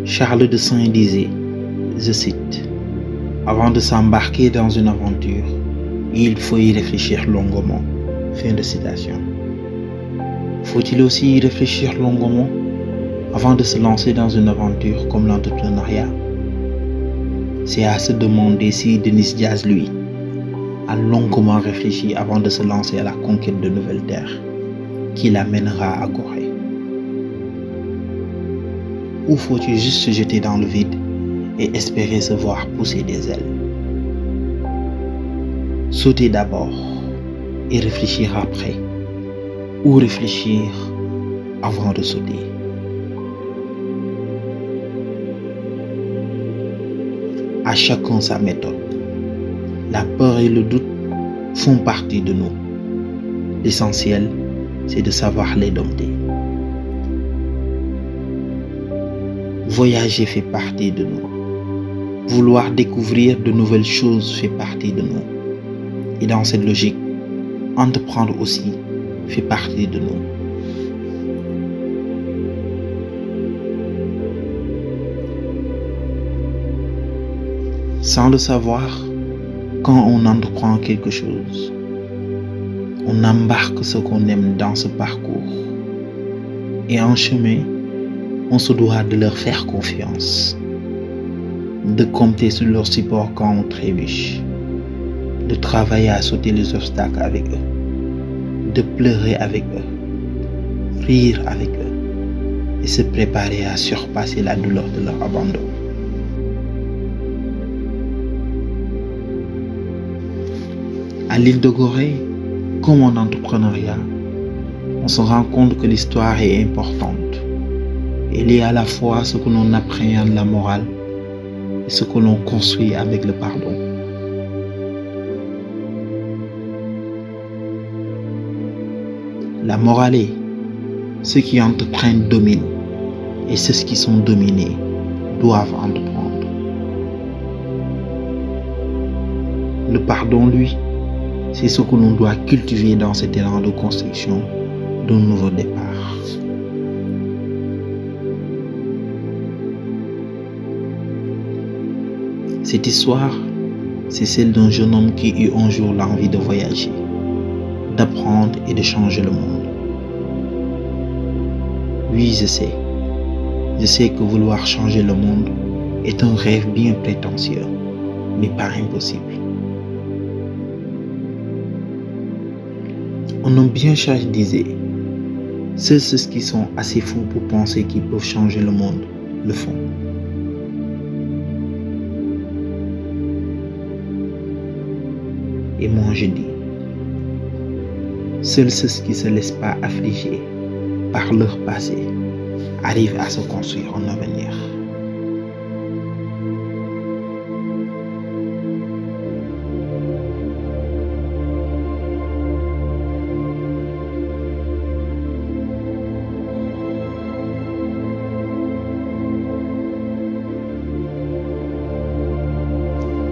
Charles de Saint disait, je cite, « Avant de s'embarquer dans une aventure, il faut y réfléchir longuement. » Fin de citation. Faut-il aussi y réfléchir longuement avant de se lancer dans une aventure comme l'entrepreneuriat? C'est à se demander si Denis Diaz, lui, a longuement réfléchi avant de se lancer à la conquête de nouvelles terres qui l'amènera à Gorée. Ou faut-il juste se jeter dans le vide et espérer se voir pousser des ailes? Sauter d'abord et réfléchir après, ou réfléchir avant de sauter. À chacun sa méthode. La peur et le doute font partie de nous. L'essentiel, c'est de savoir les dompter. Voyager fait partie de nous. Vouloir découvrir de nouvelles choses fait partie de nous. Et dans cette logique, entreprendre aussi fait partie de nous. Sans le savoir, quand on entreprend quelque chose, on embarque ce qu'on aime dans ce parcours. Et en chemin, on se doit de leur faire confiance, de compter sur leur support quand on trébuche, de travailler à sauter les obstacles avec eux, de pleurer avec eux, rire avec eux et se préparer à surpasser la douleur de leur abandon. À l'île de Gorée, comme en entrepreneuriat, on se rend compte que l'histoire est importante. Elle est à la fois ce que l'on appréhende la morale et ce que l'on construit avec le pardon. La morale est, ceux qui entreprennent dominent et ceux qui sont dominés doivent entreprendre. Le pardon, lui, c'est ce que l'on doit cultiver dans cet élan de construction d'un nouveau départ. Cette histoire, c'est celle d'un jeune homme qui eut un jour l'envie de voyager, d'apprendre et de changer le monde. Oui, je sais que vouloir changer le monde est un rêve bien prétentieux, mais pas impossible. Un homme bien sage disait, seuls ceux qui sont assez fous pour penser qu'ils peuvent changer le monde le font. Et moi je dis, seuls ceux qui ne se laissent pas affliger par leur passé arrivent à se construire un avenir.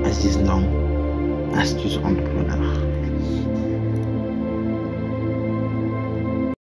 Aziz Ndong, astuce entrepreneur.